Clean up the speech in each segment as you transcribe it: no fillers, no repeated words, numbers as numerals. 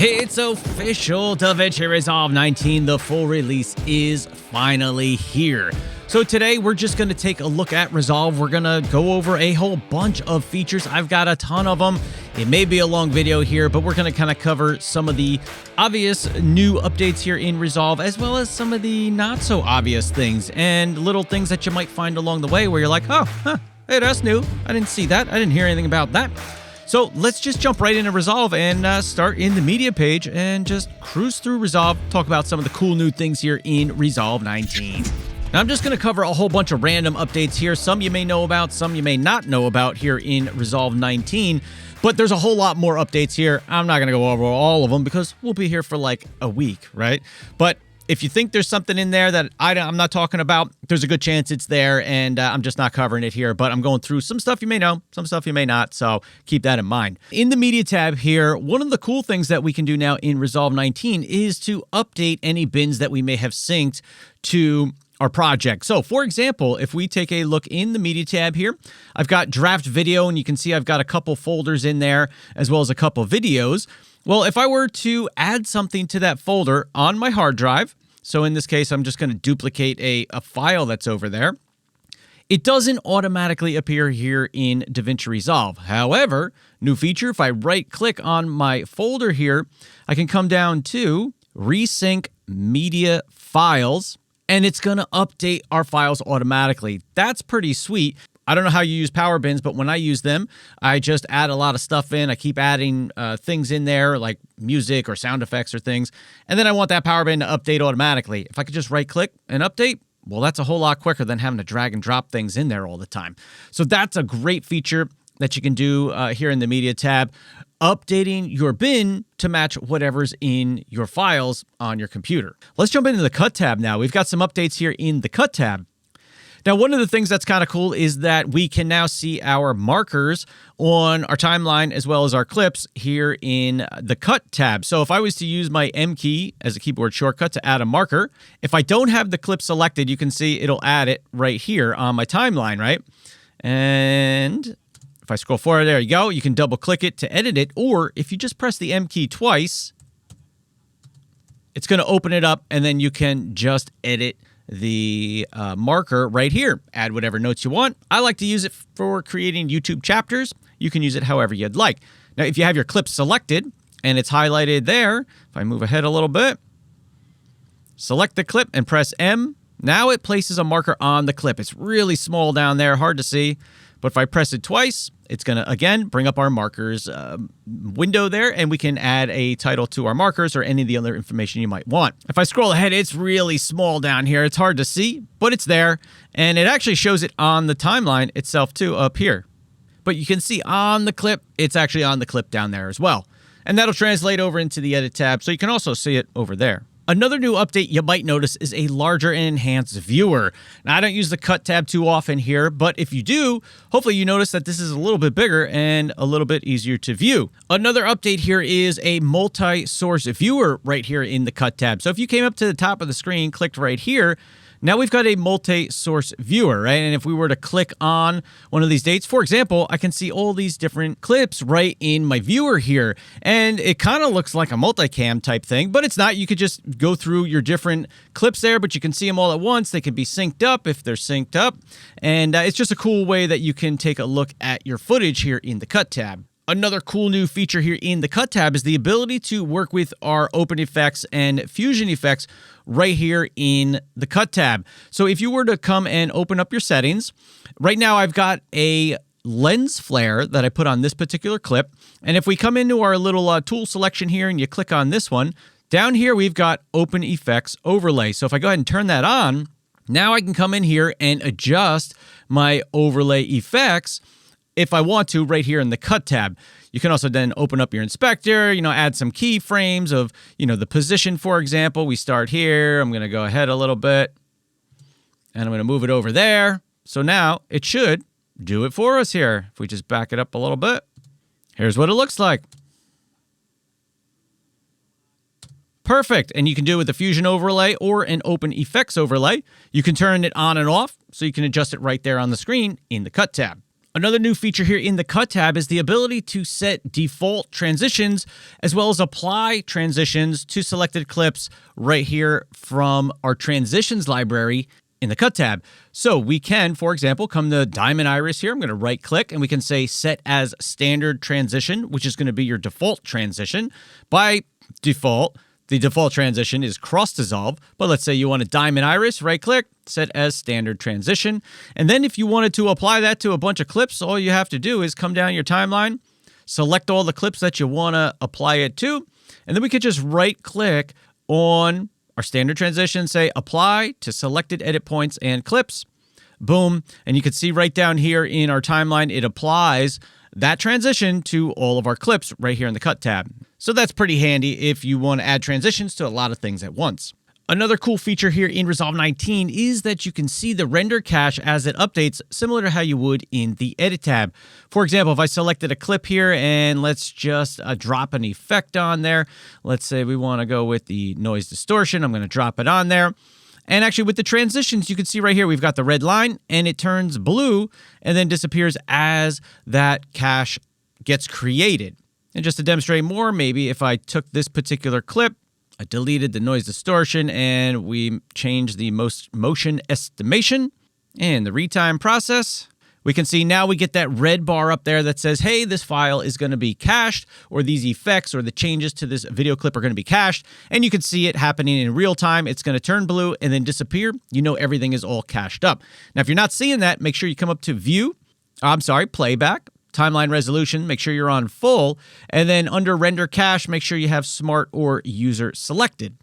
It's official, DaVinci Resolve 19, the full release is finally here. So today we're just going to take a look at Resolve. We're going to go over a whole bunch of features. I've got a ton of them. It may be a long video here, but we're going to kind of cover some of the obvious new updates here in Resolve, as well as some of the not so obvious things and little things that you might find along the way where you're like, oh, hey, that's new. I didn't see that. I didn't hear anything about that. So let's just jump right into Resolve and start in the media page and just cruise through Resolve, talk about some of the cool new things here in Resolve 19. Now, I'm just going to cover a whole bunch of random updates here. Some you may know about, some you may not know about here in Resolve 19. But there's a whole lot more updates here. I'm not going to go over all of them because we'll be here for like a week, right? But if you think there's something in there that I'm not talking about, there's a good chance it's there, and I'm just not covering it here. But I'm going through some stuff you may know, some stuff you may not, so keep that in mind. In the media tab here, one of the cool things that we can do now in Resolve 19 is to update any bins that we may have synced to our project. So, for example, if we take a look in the media tab here, I've got draft video, and you can see I've got a couple folders in there, as well as a couple videos. Well, if I were to add something to that folder on my hard drive, so in this case, I'm just going to duplicate a file that's over there, it doesn't automatically appear here in DaVinci Resolve. However, new feature, if I right-click on my folder here, I can come down to RESYNC Media Files, and it's going to update our files automatically. That's pretty sweet. I don't know how you use power bins, but when I use them, I just add a lot of stuff in. I keep adding things in there like music or sound effects or things. And then I want that power bin to update automatically. If I could just right click and update, well, that's a whole lot quicker than having to drag and drop things in there all the time. So that's a great feature that you can do here in the media tab, updating your bin to match whatever's in your files on your computer. Let's jump into the cut tab now. We've got some updates here in the cut tab. Now, one of the things that's kind of cool is that we can now see our markers on our timeline as well as our clips here in the cut tab. So if I was to use my M key as a keyboard shortcut to add a marker, if I don't have the clip selected, you can see it'll add it right here on my timeline, right? And if I scroll forward, there you go. You can double click it to edit it, or if you just press the M key twice, it's going to open it up, and then you can just edit the marker right here. Add whatever notes you want. I like to use it for creating YouTube chapters. You can use it however you'd like. Now, if you have your clip selected and it's highlighted there, if I move ahead a little bit, select the clip and press M, now it places a marker on the clip. It's really small down there, hard to see. But if I press it twice, it's going to, again, bring up our markers window there, and we can add a title to our markers or any of the other information you might want. If I scroll ahead, it's really small down here. It's hard to see, but it's there, and it actually shows it on the timeline itself, too, up here. But you can see on the clip, it's actually on the clip down there as well. And that'll translate over into the Edit tab, so you can also see it over there. Another new update you might notice is a larger and enhanced viewer. Now, I don't use the cut tab too often here, but if you do, hopefully you notice that this is a little bit bigger and a little bit easier to view. Another update here is a multi-source viewer right here in the cut tab. So if you came up to the top of the screen, clicked right here, now we've got a multi-source viewer, right? And if we were to click on one of these dates, for example, I can see all these different clips right in my viewer here. And it kind of looks like a multicam type thing, but it's not. You could just go through your different clips there, but you can see them all at once. They can be synced up if they're synced up. And it's just a cool way that you can take a look at your footage here in the cut tab. Another cool new feature here in the cut tab is the ability to work with our open effects and fusion effects right here in the cut tab. So if you were to come and open up your settings, right now I've got a lens flare that I put on this particular clip. And if we come into our little tool selection here and you click on this one, down here we've got open effects overlay. So if I go ahead and turn that on, now I can come in here and adjust my overlay effects if I want to right here in the cut tab. You can also then open up your inspector, add some keyframes of, the position, for example. We start here. I'm going to go ahead a little bit, and I'm going to move it over there. So now it should do it for us here. If we just back it up a little bit, here's what it looks like. Perfect. And you can do it with a fusion overlay or an open effects overlay. You can turn it on and off, so you can adjust it right there on the screen in the cut tab. Another new feature here in the Cut tab is the ability to set default transitions as well as apply transitions to selected clips right here from our transitions library in the Cut tab. So we can, for example, come to Diamond Iris here. I'm going to right click and we can say set as standard transition, which is going to be your default transition. By default, the default transition is cross dissolve, but let's say you want a Diamond Iris, right click, set as standard transition. And then if you wanted to apply that to a bunch of clips, all you have to do is come down your timeline, select all the clips that you want to apply it to, and then we could just right click on our standard transition, say apply to selected edit points and clips. Boom. And you can see right down here in our timeline, it applies that transition to all of our clips right here in the Cut tab. So that's pretty handy if you want to add transitions to a lot of things at once. Another cool feature here in Resolve 19 is that you can see the render cache as it updates, similar to how you would in the Edit tab. For example, if I selected a clip here and let's just drop an effect on there. Let's say we want to go with the noise distortion. I'm going to drop it on there. And actually with the transitions, you can see right here, we've got the red line and it turns blue and then disappears as that cache gets created. And just to demonstrate more, maybe if I took this particular clip, I deleted the noise distortion and we changed the motion estimation and the retime process. We can see now we get that red bar up there that says, hey, this file is going to be cached, or these effects or the changes to this video clip are going to be cached. And you can see it happening in real time. It's going to turn blue and then disappear. You know everything is all cached up. Now, if you're not seeing that, make sure you come up to Playback, Timeline Resolution, make sure you're on full. And then under Render Cache, make sure you have Smart or User selected.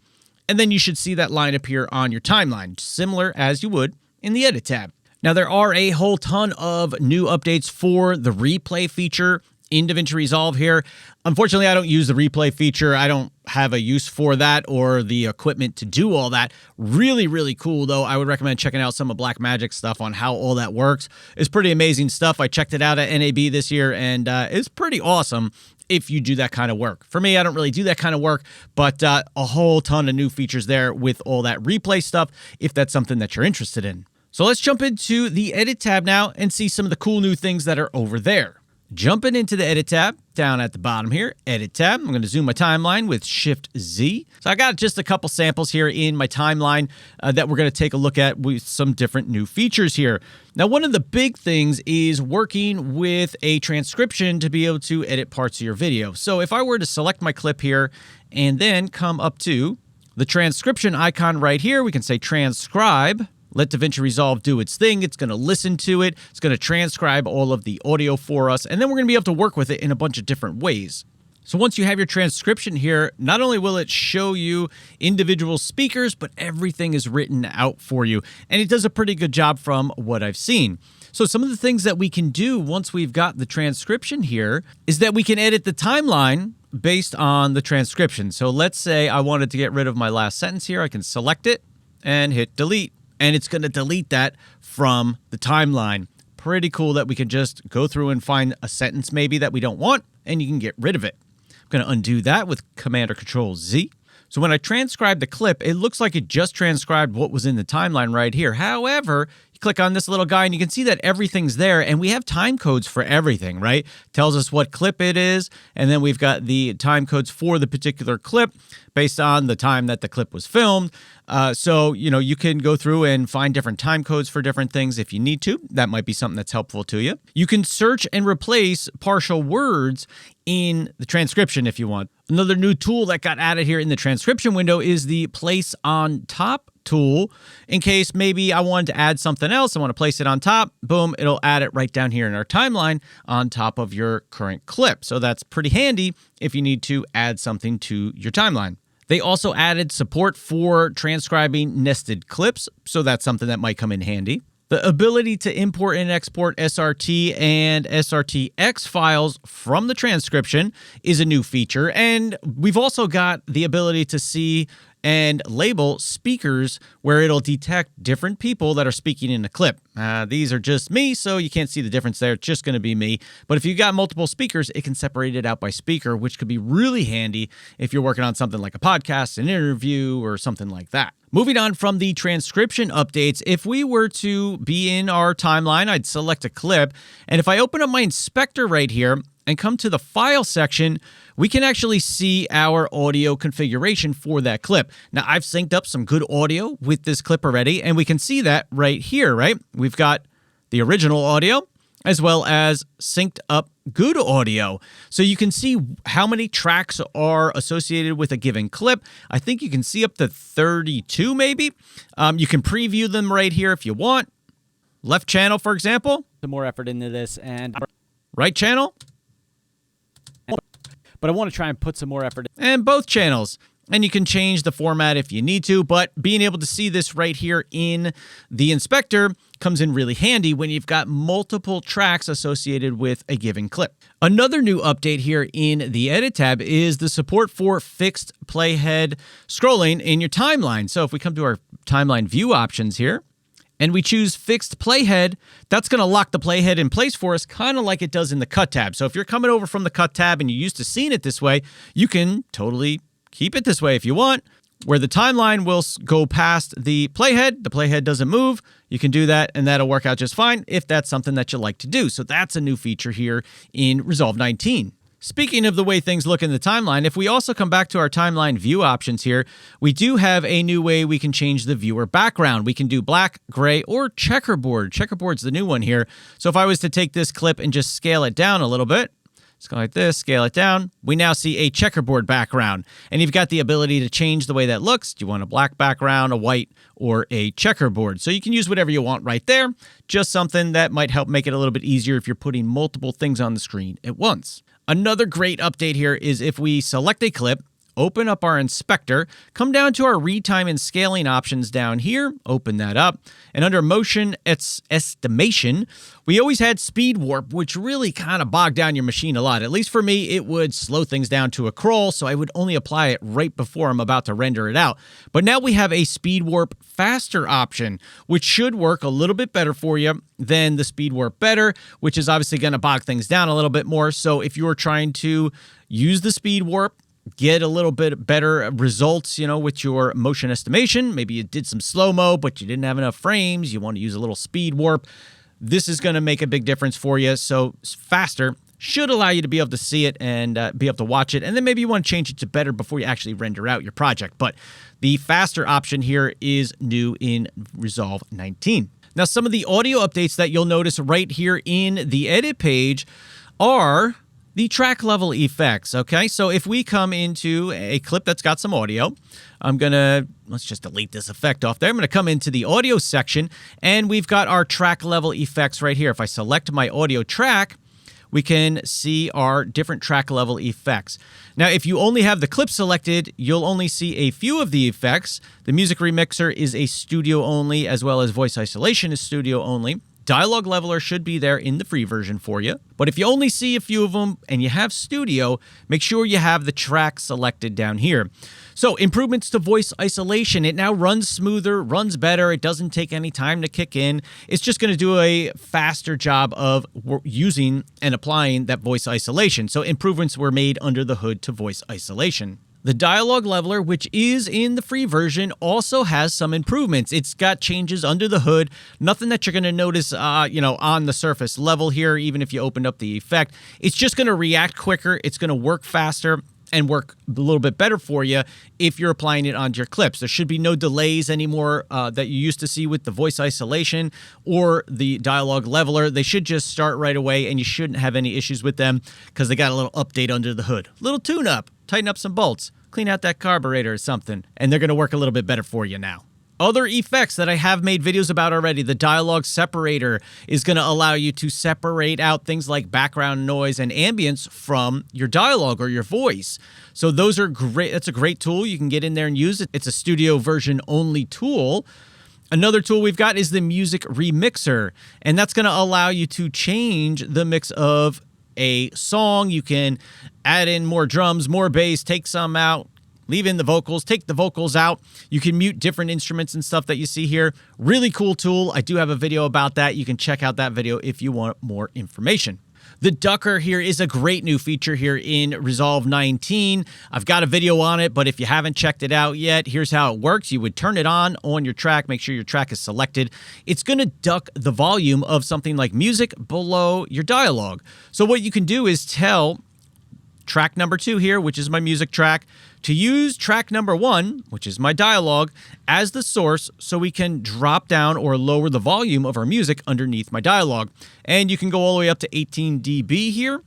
And then you should see that line appear on your timeline, similar as you would in the Edit tab. Now, there are a whole ton of new updates for the replay feature in DaVinci Resolve here. Unfortunately, I don't use the replay feature. I don't have a use for that or the equipment to do all that. Really, really cool, though. I would recommend checking out some of Blackmagic's stuff on how all that works. It's pretty amazing stuff. I checked it out at NAB this year, and it's pretty awesome if you do that kind of work. For me, I don't really do that kind of work, but a whole ton of new features there with all that replay stuff, if that's something that you're interested in. So let's jump into the Edit tab now and see some of the cool new things that are over there. Jumping into the Edit tab, down at the bottom here, Edit tab. I'm going to zoom my timeline with Shift-Z. So I got just a couple samples here in my timeline that we're going to take a look at with some different new features here. Now, one of the big things is working with a transcription to be able to edit parts of your video. So if I were to select my clip here and then come up to the transcription icon right here, we can say transcribe. Let DaVinci Resolve do its thing. It's going to listen to it. It's going to transcribe all of the audio for us. And then we're going to be able to work with it in a bunch of different ways. So once you have your transcription here, not only will it show you individual speakers, but everything is written out for you. And it does a pretty good job from what I've seen. So some of the things that we can do once we've got the transcription here is that we can edit the timeline based on the transcription. So let's say I wanted to get rid of my last sentence here. I can select it and hit delete. And it's going to delete that from the timeline. Pretty cool that we can just go through and find a sentence maybe that we don't want, and you can get rid of it. I'm going to undo that with Command or Control Z. So when I transcribe the clip, it looks like it just transcribed what was in the timeline right here. However, you click on this little guy and you can see that everything's there, and we have time codes for everything, right? Tells us what clip it is, and then we've got the time codes for the particular clip based on the time that the clip was filmed. So, you can go through and find different time codes for different things if you need to. That might be something that's helpful to you. You can search and replace partial words in the transcription if you want. Another new tool that got added here in the transcription window is the Place on Top tool. In case maybe I wanted to add something else, I want to place it on top, boom, it'll add it right down here in our timeline on top of your current clip. So that's pretty handy if you need to add something to your timeline. They also added support for transcribing nested clips, so that's something that might come in handy. The ability to import and export SRT and SRTX files from the transcription is a new feature, and we've also got the ability to see and label speakers where it'll detect different people that are speaking in the clip. These are just me, so you can't see the difference there. It's just going to be me. But if you've got multiple speakers, it can separate it out by speaker, which could be really handy if you're working on something like a podcast, an interview, or something like that. Moving on from the transcription updates, if we were to be in our timeline, I'd select a clip. And if I open up my inspector right here and come to the file section, we can actually see our audio configuration for that clip. Now, I've synced up some good audio with this clip already, and we can see that right here, right? We've got the original audio as well as synced up good audio. So you can see how many tracks are associated with a given clip. I think you can see up to 32 maybe. You can preview them right here if you want. Left channel, for example. Some more effort into this, and right channel. But I want to try and put some more effort in. And both channels. And you can change the format if you need to, but being able to see this right here in the inspector comes in really handy when you've got multiple tracks associated with a given clip. Another new update here in the Edit tab is the support for fixed playhead scrolling in your timeline. So if we come to our timeline view options here, and we choose fixed playhead, that's going to lock the playhead in place for us, kind of like it does in the cut tab. So if you're coming over from the cut tab and you're used to seeing it this way, you can totally keep it this way if you want, where the timeline will go past the playhead doesn't move. You can do that, and that'll work out just fine if that's something that you like to do. So that's a new feature here in Resolve 19. Speaking of the way things look in the timeline, if we also come back to our timeline view options here, we do have a new way we can change the viewer background. We can do black, gray, or checkerboard. Checkerboard's the new one here. So if I was to take this clip and just scale it down a little bit, let's go like this, scale it down. We now see a checkerboard background, and you've got the ability to change the way that looks. Do you want a black background, a white, or a checkerboard? So you can use whatever you want right there. Just something that might help make it a little bit easier if you're putting multiple things on the screen at once. Another great update here is if we select a clip, open up our inspector, come down to our retime and scaling options down here, open that up, and under motion estimation, we always had speed warp, which really kind of bogged down your machine a lot. At least for me, it would slow things down to a crawl, so I would only apply it right before I'm about to render it out. But now we have a speed warp faster option, which should work a little bit better for you than the speed warp better, which is obviously going to bog things down a little bit more. So if you're trying to use the speed warp, get a little bit better results, with your motion estimation. Maybe you did some slow-mo, but you didn't have enough frames. You want to use a little speed warp. This is going to make a big difference for you. So faster should allow you to be able to see it and be able to watch it. And then maybe you want to change it to better before you actually render out your project. But the faster option here is new in Resolve 19. Now, some of the audio updates that you'll notice right here in the edit page are the track level effects, okay? So if we come into a clip that's got some audio, let's just delete this effect off there. I'm gonna come into the audio section, and we've got our track level effects right here. If I select my audio track, we can see our different track level effects. Now, if you only have the clip selected, you'll only see a few of the effects. The music remixer is a studio only, as well as voice isolation is studio only. Dialogue leveler should be there in the free version for you. But if you only see a few of them and you have studio, make sure you have the track selected down here. So improvements to voice isolation. It now runs smoother, runs better. It doesn't take any time to kick in. It's just going to do a faster job of using and applying that voice isolation. So improvements were made under the hood to voice isolation. The dialogue leveler, which is in the free version, also has some improvements. It's got changes under the hood, nothing that you're going to notice, on the surface level here, even if you opened up the effect. It's just going to react quicker. It's going to work faster and work a little bit better for you if you're applying it onto your clips. There should be no delays anymore that you used to see with the voice isolation or the dialogue leveler. They should just start right away, and you shouldn't have any issues with them because they got a little update under the hood. Little tune-up, tighten up some bolts, clean out that carburetor or something, and they're going to work a little bit better for you now. Other effects that I have made videos about already, the dialogue separator is going to allow you to separate out things like background noise and ambience from your dialogue or your voice. So those are great. That's a great tool. You can get in there and use it. It's a studio version only tool. Another tool we've got is the music remixer, and that's going to allow you to change the mix of a song. You can add in more drums, more bass, take some out, leave in the vocals, take the vocals out. You can mute different instruments and stuff that you see here. Really cool tool. I do have a video about that. You can check out that video if you want more information. The ducker here is a great new feature here in Resolve 19. I've got a video on it, but if you haven't checked it out yet, here's how it works. You would turn it on your track, make sure your track is selected. It's going to duck the volume of something like music below your dialogue. So what you can do is tell track number 2 here, which is my music track, to use track number 1, which is my dialogue, as the source so we can drop down or lower the volume of our music underneath my dialogue. And you can go all the way up to 18 dB here.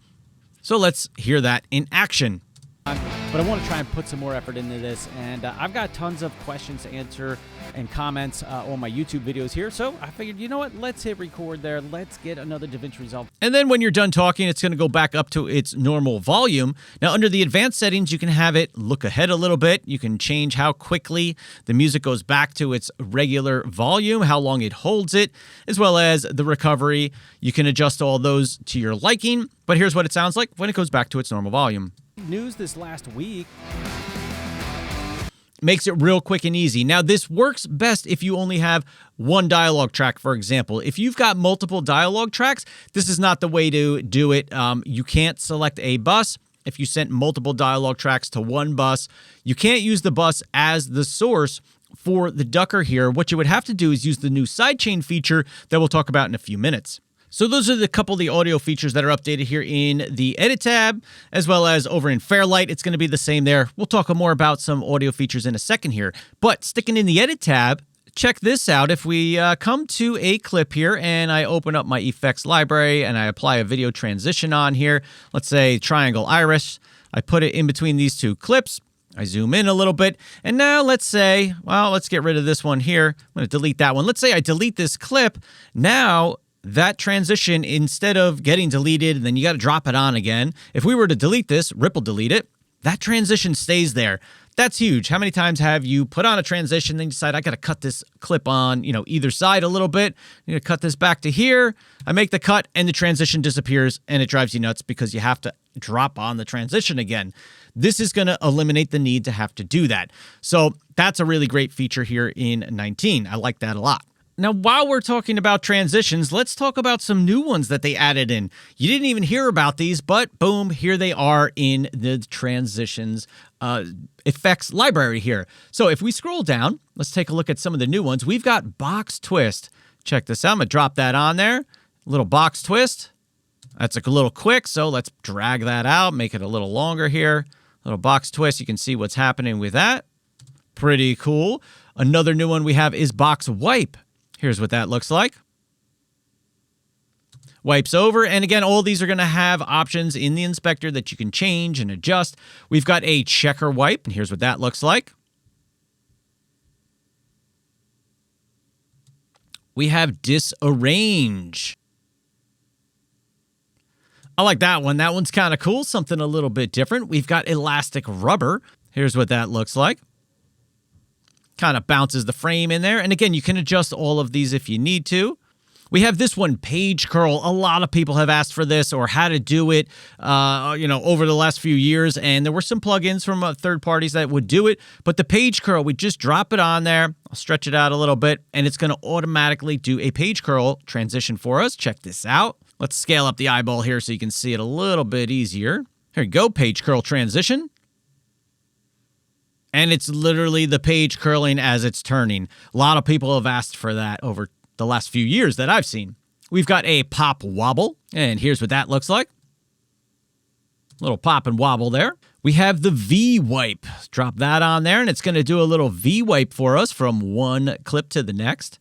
So let's hear that in action. But I want to try and put some more effort into this, and I've got tons of questions to answer and comments on my YouTube videos here, so I figured, you know what, let's hit record there. Let's get another DaVinci Resolve. And then when you're done talking, it's going to go back up to its normal volume. Now, under the advanced settings, you can have it look ahead a little bit. You can change how quickly the music goes back to its regular volume, how long it holds it, as well as the recovery. You can adjust all those to your liking, but here's what it sounds like when it goes back to its normal volume. News this last week makes it real quick and easy. Now, this works best if you only have one dialogue track, for example. If you've got multiple dialogue tracks, this is not the way to do it. You can't select a bus. If you sent multiple dialogue tracks to one bus, you can't use the bus as the source for the ducker here. What you would have to do is use the new sidechain feature that we'll talk about in a few minutes. So those are the couple of the audio features that are updated here in the Edit tab, as well as over in Fairlight. It's going to be the same there. We'll talk more about some audio features in a second here. But sticking in the Edit tab, check this out. If we come to a clip here and I open up my effects library and I apply a video transition on here, let's say triangle iris, I put it in between these two clips. I zoom in a little bit, and now let's say, well, let's get rid of this one here. I'm going to delete that one. Let's say I delete this clip. Now, that transition, instead of getting deleted, and then you got to drop it on again. If we were to delete this, ripple delete it, that transition stays there. That's huge. How many times have you put on a transition, then you decide, I got to cut this clip on, either side a little bit. I'm going to cut this back to here. I make the cut, and the transition disappears, and it drives you nuts because you have to drop on the transition again. This is going to eliminate the need to have to do that. So that's a really great feature here in 19. I like that a lot. Now, while we're talking about transitions, let's talk about some new ones that they added in. You didn't even hear about these, but boom, here they are in the transitions effects library here. So if we scroll down, let's take a look at some of the new ones. We've got box twist. Check this out. I'm going to drop that on there. Little box twist. That's a little quick, so let's drag that out, make it a little longer here. Little box twist. You can see what's happening with that. Pretty cool. Another new one we have is box wipe. Here's what that looks like. Wipes over. And again, all these are going to have options in the inspector that you can change and adjust. We've got a checker wipe, and here's what that looks like. We have disarrange. I like that one. That one's kind of cool. Something a little bit different. We've got elastic rubber. Here's what that looks like. Kind of bounces the frame in there. And again, you can adjust all of these if you need to. We have this one, page curl. A lot of people have asked for this or how to do it, over the last few years. And there were some plugins from third parties that would do it. But the page curl, we just drop it on there. I'll stretch it out a little bit, and it's going to automatically do a page curl transition for us. Check this out. Let's scale up the eyeball here so you can see it a little bit easier. Here you go, page curl transition. And it's literally the page curling as it's turning. A lot of people have asked for that over the last few years that I've seen. We've got a pop wobble, and here's what that looks like. Little pop and wobble there. We have the V wipe. Drop that on there, and it's going to do a little V wipe for us from one clip to the next.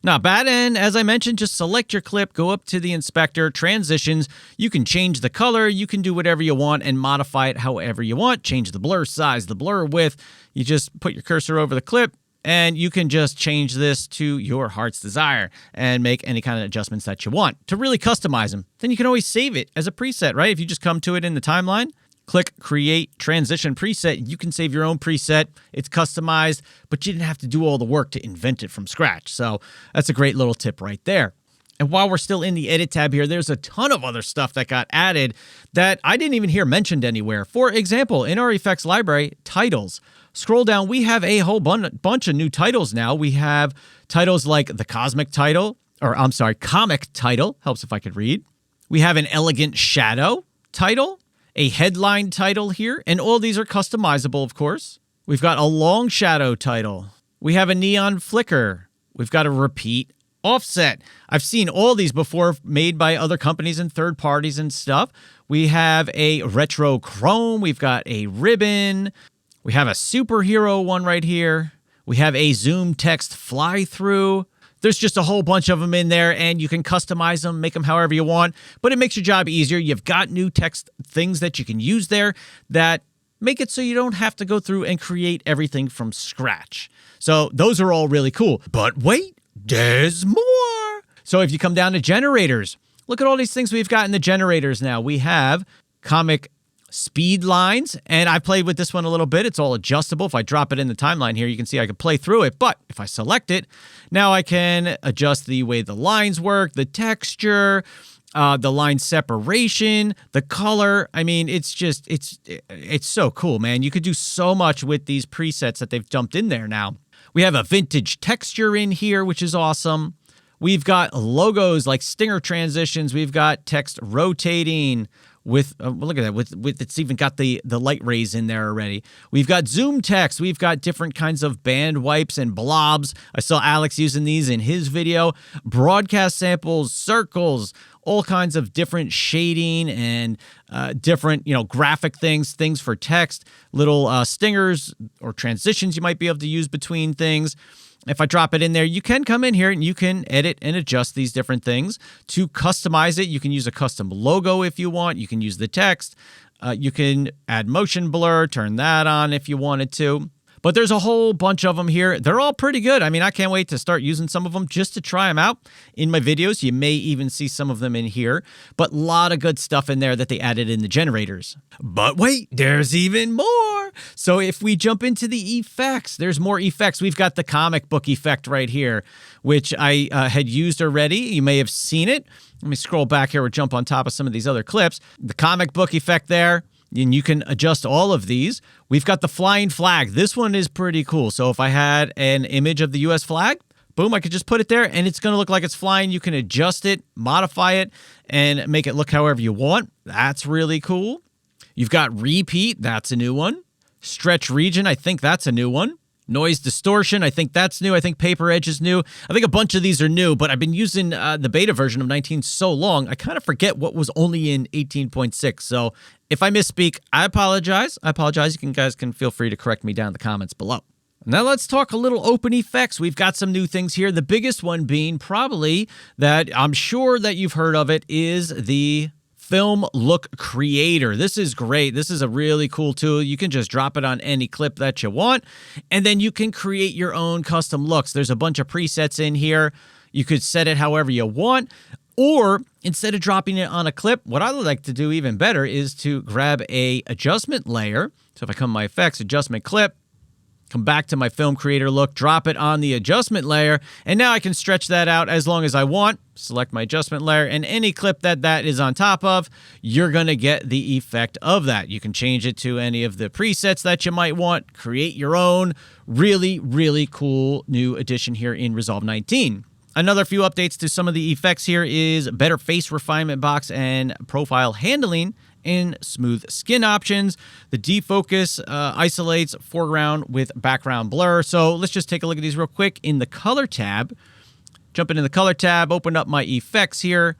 Not bad, and as I mentioned, just select your clip, go up to the inspector, transitions. You can change the color, you can do whatever you want and modify it however you want. Change the blur size, the blur width. You just put your cursor over the clip, and you can just change this to your heart's desire and make any kind of adjustments that you want to really customize them. Then you can always save it as a preset, right? If you just come to it in the timeline, click Create Transition Preset. You can save your own preset. It's customized, but you didn't have to do all the work to invent it from scratch. So that's a great little tip right there. And while we're still in the Edit tab here, there's a ton of other stuff that got added that I didn't even hear mentioned anywhere. For example, in our effects library, titles. Scroll down, we have a whole bunch of new titles now. We have titles like the Cosmic title, comic title. Helps if I could read. We have an elegant shadow title, a headline title here, and all these are customizable, of course. We've got a long shadow title. We have a neon flicker. We've got a repeat offset. I've seen all these before made by other companies and third parties and stuff. We have a retro chrome. We've got a ribbon. We have a superhero one right here. We have a zoom text fly through. There's just a whole bunch of them in there, and you can customize them, make them however you want, but it makes your job easier. You've got new text things that you can use there that make it so you don't have to go through and create everything from scratch. So those are all really cool. But wait, there's more. So if you come down to generators, look at all these things we've got in the generators now. We have comic speed lines, and I played with this one a little bit. It's all adjustable. If I drop it in the timeline here, you can see I can play through it, but if I select it, now I can adjust the way the lines work, the texture, the line separation, the color. I mean, it's so cool, man. You could do so much with these presets that they've dumped in there now. We have a vintage texture in here, which is awesome. We've got logos like stinger transitions. We've got text rotating with, look at that, with it's even got the light rays in there already. We've got zoom text. We've got different kinds of band wipes and blobs. I saw Alex using these in his video. Broadcast samples, circles, all kinds of different shading and different, graphic things for text, little stingers or transitions you might be able to use between things. If I drop it in there, you can come in here and you can edit and adjust these different things to customize it. You can use a custom logo if you want. You can use the text. You can add motion blur, turn that on if you wanted to. But there's a whole bunch of them here. They're all pretty good. I mean, I can't wait to start using some of them just to try them out in my videos. You may even see some of them in here. But a lot of good stuff in there that they added in the generators. But wait, there's even more. So if we jump into the effects, there's more effects. We've got the comic book effect right here, which I had used already. You may have seen it. Let me scroll back here or jump on top of some of these other clips. The comic book effect there. And you can adjust all of these. We've got the flying flag. This one is pretty cool. So if I had an image of the U.S. flag, boom, I could just put it there and it's going to look like it's flying. You can adjust it, modify it, and make it look however you want. That's really cool. You've got repeat. That's a new one. Stretch region. I think that's a new one. Noise distortion, I think that's new. I think paper edge is new. I think a bunch of these are new, but I've been using the beta version of 19 so long, I kind of forget what was only in 18.6. So if I misspeak, I apologize. You guys can feel free to correct me down in the comments below. Now let's talk a little open effects. We've got some new things here. The biggest one being probably that I'm sure that you've heard of it is the Film Look Creator. This is great. This is a really cool tool. You can just drop it on any clip that you want, and then you can create your own custom looks. There's a bunch of presets in here. You could set it however you want, or instead of dropping it on a clip, what I would like to do even better is to grab a adjustment layer. So if I come to my effects, adjustment clip, come back to my film creator look, drop it on the adjustment layer, and now I can stretch that out as long as I want. Select my adjustment layer, and any clip that is on top of, you're going to get the effect of that. You can change it to any of the presets that you might want, create your own. Really, really cool new addition here in Resolve 19. Another few updates to some of the effects here is better face refinement box and profile handling in smooth skin options. The defocus isolates foreground with background blur. So let's just take a look at these real quick in the color tab. Jump into the color tab, open up my effects here.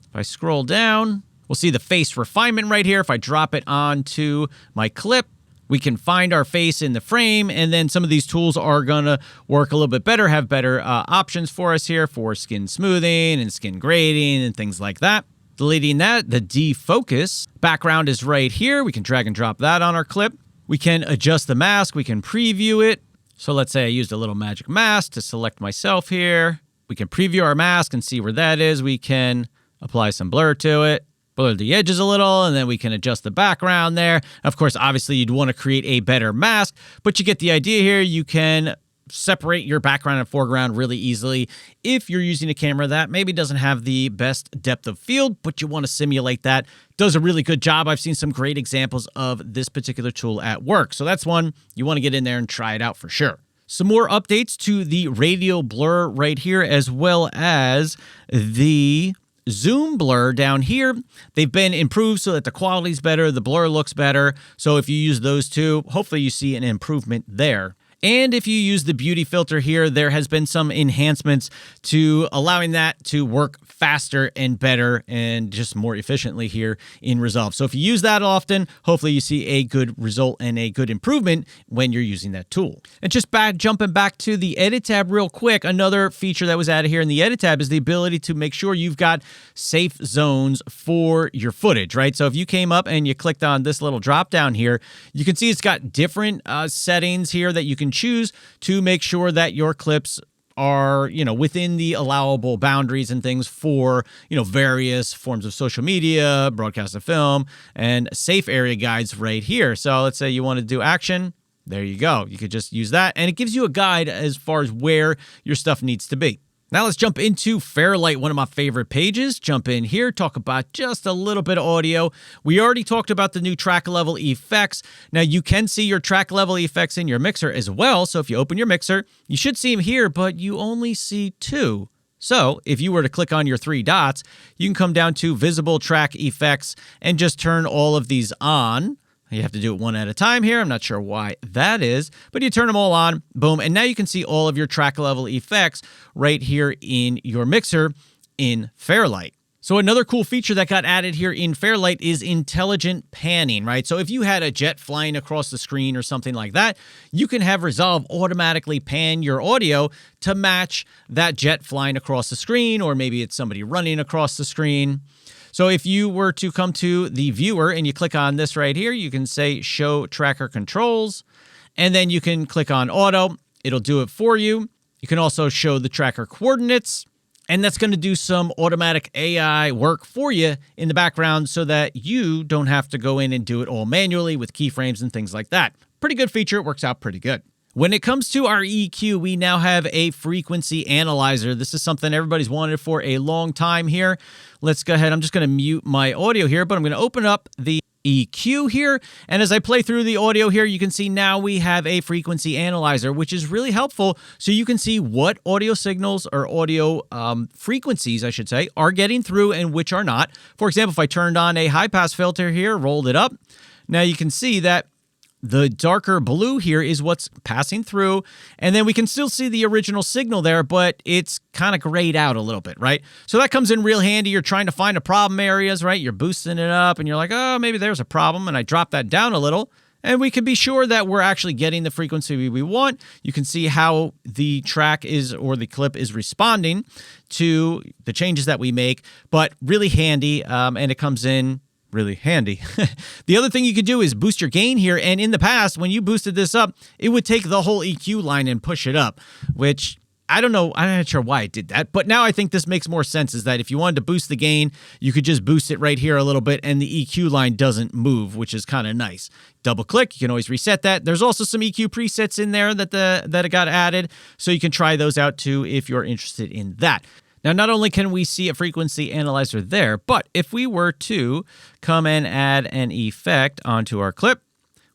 If I scroll down, we'll see the face refinement right here. If I drop it onto my clip, we can find our face in the frame, and then some of these tools are gonna work a little bit better, have better options for us here for skin smoothing and skin grading and things like that. Deleting that, the defocus background is right here. We can drag and drop that on our clip. We can adjust the mask. We can preview it. So let's say I used a little magic mask to select myself here. We can preview our mask and see where that is. We can apply some blur to it, blur the edges a little, and then we can adjust the background there. Of course, obviously you'd want to create a better mask, but you get the idea here. You can separate your background and foreground really easily if you're using a camera that maybe doesn't have the best depth of field, but you want to simulate that. Does a really good job. I've seen some great examples of this particular tool at work. So that's one you want to get in there and try it out for sure. Some more updates to the radial blur right here, as well as the zoom blur down here. They've been improved so that the quality's better, the blur looks better. So if you use those two, hopefully you see an improvement there. And if you use the beauty filter here, there has been some enhancements to allowing that to work faster and better and just more efficiently here in Resolve. So if you use that often, hopefully you see a good result and a good improvement when you're using that tool. And just jumping back to the Edit tab real quick, another feature that was added here in the Edit tab is the ability to make sure you've got safe zones for your footage, right? So if you came up and you clicked on this little drop down here, you can see it's got different settings here that you can choose to make sure that your clips are, within the allowable boundaries and things for, various forms of social media, broadcast of film, and safe area guides right here. So let's say you want to do action. There you go. You could just use that, and it gives you a guide as far as where your stuff needs to be. Now let's jump into Fairlight, one of my favorite pages. Jump in here, talk about just a little bit of audio. We already talked about the new track level effects. Now you can see your track level effects in your mixer as well. So if you open your mixer, you should see them here, but you only see two. So if you were to click on your three dots, you can come down to visible track effects and just turn all of these on. You have to do it one at a time here. I'm not sure why that is, but you turn them all on, boom, and now you can see all of your track level effects right here in your mixer in Fairlight. So another cool feature that got added here in Fairlight is intelligent panning, right? So if you had a jet flying across the screen or something like that, you can have Resolve automatically pan your audio to match that jet flying across the screen, or maybe it's somebody running across the screen. So if you were to come to the viewer and you click on this right here, you can say show tracker controls, and then you can click on auto. It'll do it for you. You can also show the tracker coordinates, and that's going to do some automatic AI work for you in the background so that you don't have to go in and do it all manually with keyframes and things like that. Pretty good feature. It works out pretty good. When it comes to our EQ, we now have a frequency analyzer. This is something everybody's wanted for a long time here. Let's go ahead. I'm just going to mute my audio here, but I'm going to open up the EQ here. And as I play through the audio here, you can see now we have a frequency analyzer, which is really helpful. So you can see what audio signals or audio frequencies, I should say, are getting through and which are not. For example, if I turned on a high pass filter here, rolled it up, now you can see that the darker blue here is what's passing through, and then we can still see the original signal there, but it's kind of grayed out a little bit, right? So that comes in real handy. You're trying to find a problem areas, right? You're boosting it up, and you're like, oh, maybe there's a problem, and I drop that down a little, and we can be sure that we're actually getting the frequency we want. You can see how the track is, or the clip is responding to the changes that we make, but really handy, and it comes in really handy. The other thing you could do is boost your gain here. And in the past, when you boosted this up, it would take the whole EQ line and push it up, which I don't know. I'm not sure why it did that. But now I think this makes more sense, is that if you wanted to boost the gain, you could just boost it right here a little bit and the EQ line doesn't move, which is kind of nice. Double click, you can always reset that. There's also some EQ presets in there that got added, so you can try those out too if you're interested in that. Now, not only can we see a frequency analyzer there, but if we were to come and add an effect onto our clip,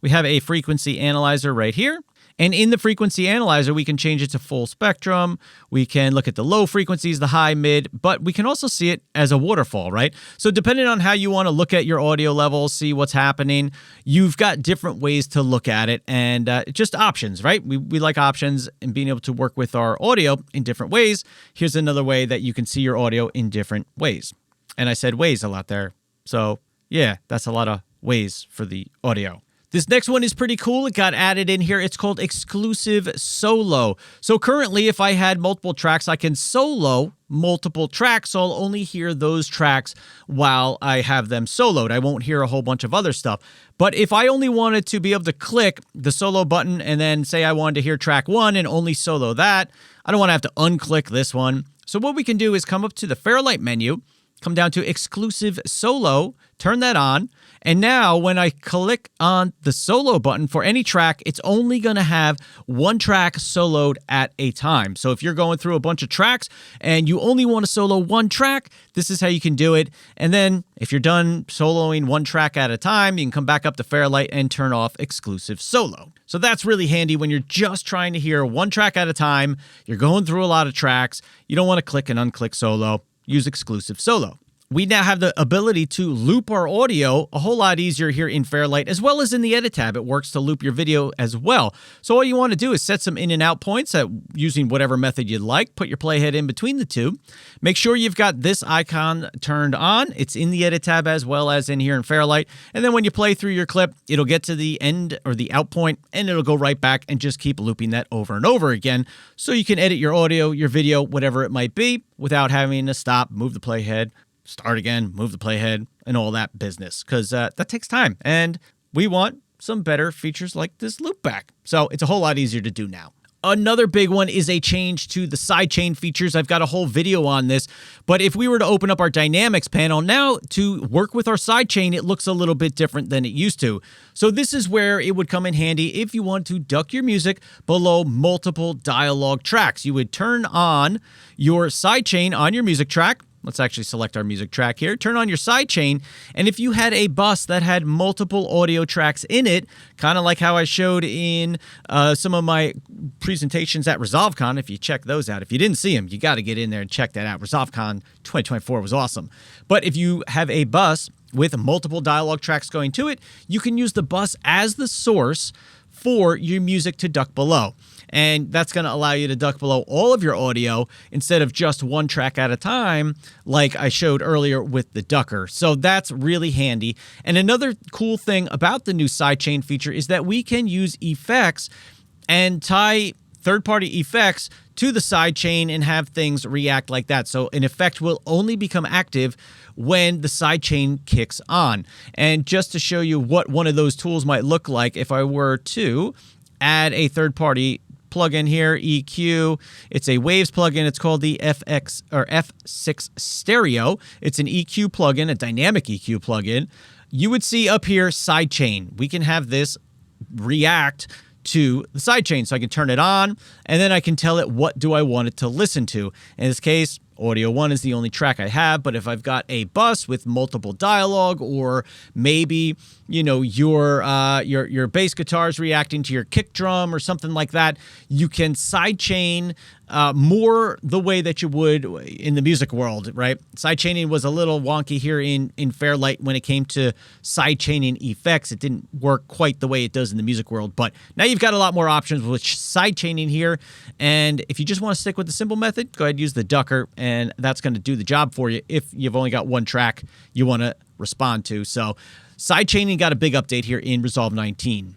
we have a frequency analyzer right here. And in the frequency analyzer, we can change it to full spectrum. We can look at the low frequencies, the high, mid, but we can also see it as a waterfall, right? So depending on how you want to look at your audio levels, see what's happening, you've got different ways to look at it, and just options, right? We like options and being able to work with our audio in different ways. Here's another way that you can see your audio in different ways. And I said ways a lot there. So yeah, that's a lot of ways for the audio. This next one is pretty cool. It got added in here. It's called Exclusive Solo. So currently, if I had multiple tracks, I can solo multiple tracks. So I'll only hear those tracks while I have them soloed. I won't hear a whole bunch of other stuff. But if I only wanted to be able to click the solo button and then say I wanted to hear track 1 and only solo that, I don't want to have to unclick this one. So what we can do is come up to the Fairlight menu, come down to exclusive solo, turn that on. And now when I click on the solo button for any track, it's only going to have one track soloed at a time. So if you're going through a bunch of tracks and you only want to solo one track, this is how you can do it. And then if you're done soloing one track at a time, you can come back up to Fairlight and turn off exclusive solo. So that's really handy when you're just trying to hear one track at a time. You're going through a lot of tracks. You don't want to click and unclick solo. Use exclusive solo. We now have the ability to loop our audio a whole lot easier here in Fairlight, as well as in the Edit tab. It works to loop your video as well. So all you want to do is set some in and out points using whatever method you'd like. Put your playhead in between the two. Make sure you've got this icon turned on. It's in the Edit tab as well as in here in Fairlight. And then when you play through your clip, it'll get to the end or the out point, and it'll go right back and just keep looping that over and over again. So you can edit your audio, your video, whatever it might be, without having to stop, move the playhead, start again, move the playhead, and all that business, because that takes time. And we want some better features like this loopback. So it's a whole lot easier to do now. Another big one is a change to the sidechain features. I've got a whole video on this, but if we were to open up our dynamics panel now to work with our sidechain, it looks a little bit different than it used to. So this is where it would come in handy if you want to duck your music below multiple dialogue tracks. You would turn on your sidechain on your music track. Let's actually select our music track here. Turn on your sidechain, and if you had a bus that had multiple audio tracks in it, kind of like how I showed in some of my presentations at ResolveCon, if you check those out. If you didn't see them, you got to get in there and check that out. ResolveCon 2024 was awesome. But if you have a bus with multiple dialogue tracks going to it, you can use the bus as the source for your music to duck below. And that's going to allow you to duck below all of your audio instead of just one track at a time, like I showed earlier with the ducker. So that's really handy. And another cool thing about the new sidechain feature is that we can use effects and tie third-party effects to the sidechain and have things react like that. So an effect will only become active when the sidechain kicks on. And just to show you what one of those tools might look like, if I were to add a third-party plugin here, EQ. It's a Waves plugin. It's called the F6 Stereo. It's an EQ plugin, a dynamic EQ plugin. You would see up here sidechain. We can have this react to the sidechain. So I can turn it on, and then I can tell it what do I want it to listen to. In this case, Audio 1 is the only track I have, but if I've got a bus with multiple dialogue, or maybe, you know, your bass guitar is reacting to your kick drum or something like that, you can sidechain more the way that you would in the music world, right? Sidechaining was a little wonky here in Fairlight when it came to sidechaining effects. It didn't work quite the way it does in the music world, but now you've got a lot more options with sidechaining here. And if you just want to stick with the simple method, go ahead and use the ducker, and that's going to do the job for you if you've only got one track you want to respond to. So sidechaining got a big update here in Resolve 19.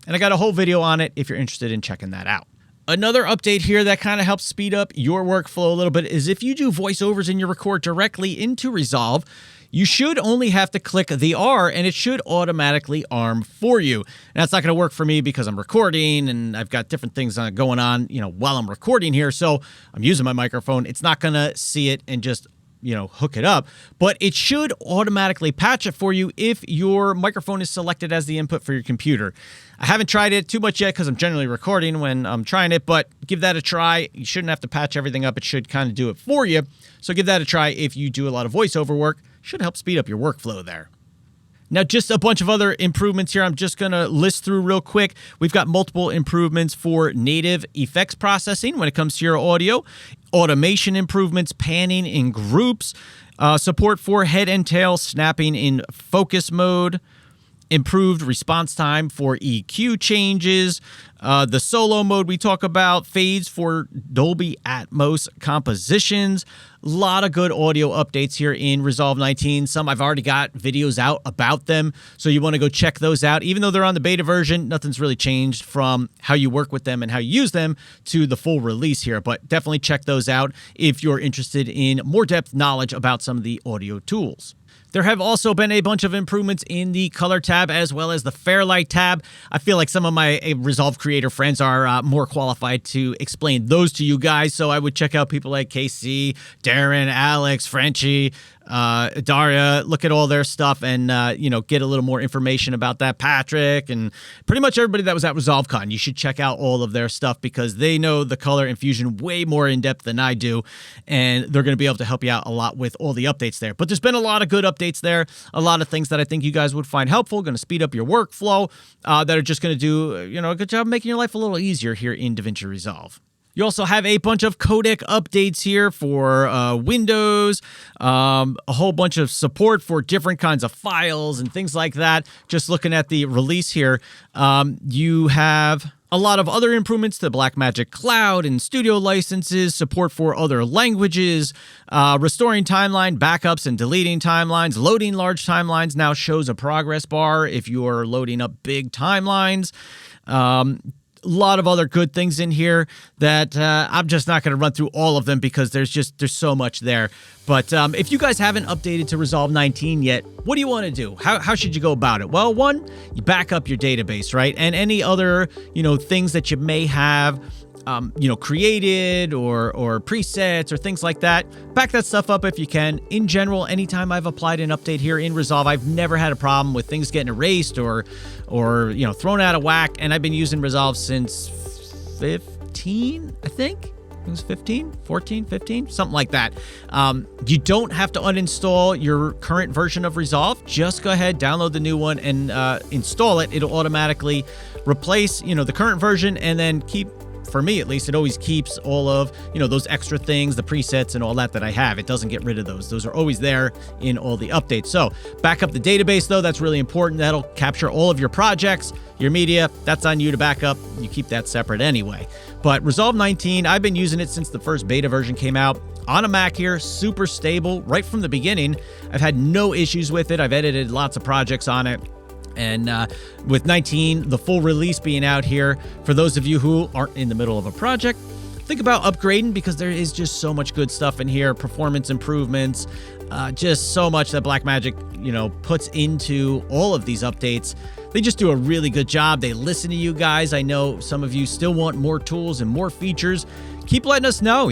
And I got a whole video on it if you're interested in checking that out. Another update here that kind of helps speed up your workflow a little bit is if you do voiceovers and you record directly into Resolve, you should only have to click the R and it should automatically arm for you. And that's not going to work for me because I'm recording and I've got different things going on, you know, while I'm recording here. So I'm using my microphone. It's not going to see it and just, you know, hook it up, but it should automatically patch it for you if your microphone is selected as the input for your computer. I haven't tried it too much yet because I'm generally recording when I'm trying it, but give that a try. You shouldn't have to patch everything up. It should kind of do it for you. So give that a try if you do a lot of voiceover work. Should help speed up your workflow there. Now, just a bunch of other improvements here I'm just going to list through real quick. We've got multiple improvements for native effects processing when it comes to your audio, automation improvements, panning in groups, support for head and tail snapping in focus mode, improved response time for EQ changes, the solo mode we talk about, fades for Dolby Atmos compositions. A lot of good audio updates here in Resolve 19. Some I've already got videos out about them, so you want to go check those out. Even though they're on the beta version, nothing's really changed from how you work with them and how you use them to the full release here, but definitely check those out if you're interested in more depth knowledge about some of the audio tools. There have also been a bunch of improvements in the color tab as well as the Fairlight tab. I feel like some of my Resolve creator friends are more qualified to explain those to you guys, so I would check out people like KC, Darren, Alex, Frenchie, Daria, look at all their stuff and, get a little more information about that. Patrick and pretty much everybody that was at ResolveCon. You should check out all of their stuff because they know the color infusion way more in depth than I do. And they're going to be able to help you out a lot with all the updates there. But there's been a lot of good updates there. A lot of things that I think you guys would find helpful, going to speed up your workflow, that are just going to do, a good job making your life a little easier here in DaVinci Resolve. You also have a bunch of codec updates here for Windows, a whole bunch of support for different kinds of files and things like that. Just looking at the release here, you have a lot of other improvements to Blackmagic Cloud and Studio licenses, support for other languages, restoring timeline backups and deleting timelines, loading large timelines now shows a progress bar if you are loading up big timelines. A lot of other good things in here that I'm just not going to run through all of them because there's so much there. But if you guys haven't updated to Resolve 19 yet, what do you want to do? How should you go about it? Well, one, you back up your database, right? And any other, things that you may have, created or presets or things like that. Back that stuff up if you can. In general, anytime I've applied an update here in Resolve, I've never had a problem with things getting erased or thrown out of whack. And I've been using Resolve since 15, I think. It was 14, something like that. You don't have to uninstall your current version of Resolve. Just go ahead, download the new one and install it. It'll automatically replace, the current version and then for me at least, it always keeps all of, those extra things, the presets and all that I have. It doesn't get rid of those. Those are always there in all the updates. So back up the database though. That's really important. That'll capture all of your projects, your media. That's on you to back up. You keep that separate anyway. But Resolve 19, I've been using it since the first beta version came out. On a Mac here, super stable right from the beginning. I've had no issues with it. I've edited lots of projects on it. And with 19, the full release being out here, for those of you who aren't in the middle of a project, think about upgrading because there is just so much good stuff in here, performance improvements, just so much that Blackmagic, puts into all of these updates. They just do a really good job. They listen to you guys. I know some of you still want more tools and more features. Keep letting us know,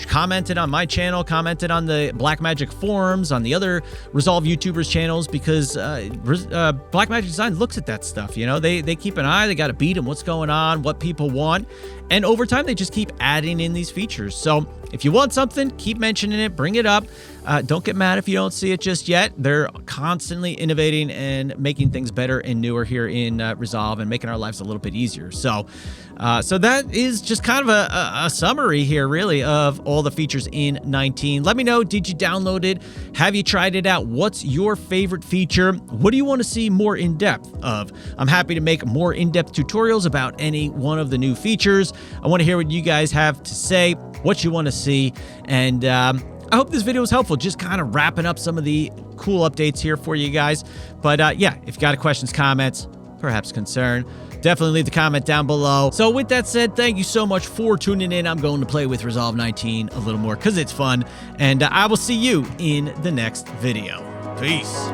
commented on my channel, commented on the Blackmagic forums, on the other Resolve YouTubers channels, because Blackmagic Design looks at that stuff, They keep an eye, they got to beat them, what's going on, what people want, and over time, they just keep adding in these features. So if you want something, keep mentioning it, bring it up. Don't get mad if you don't see it just yet. They're constantly innovating and making things better and newer here in Resolve and making our lives a little bit easier. So that is just kind of a summary here, really, of all the features in 19. Let me know, did you download it? Have you tried it out? What's your favorite feature? What do you want to see more in depth of? I'm happy to make more in-depth tutorials about any one of the new features. I want to hear what you guys have to say, what you want to see, and I hope this video was helpful, just kind of wrapping up some of the cool updates here for you guys. But if you got questions, comments, perhaps concern, definitely leave the comment down below. So with that said, thank you so much for tuning in. I'm going to play with Resolve 19 a little more because it's fun. And I will see you in the next video. Peace.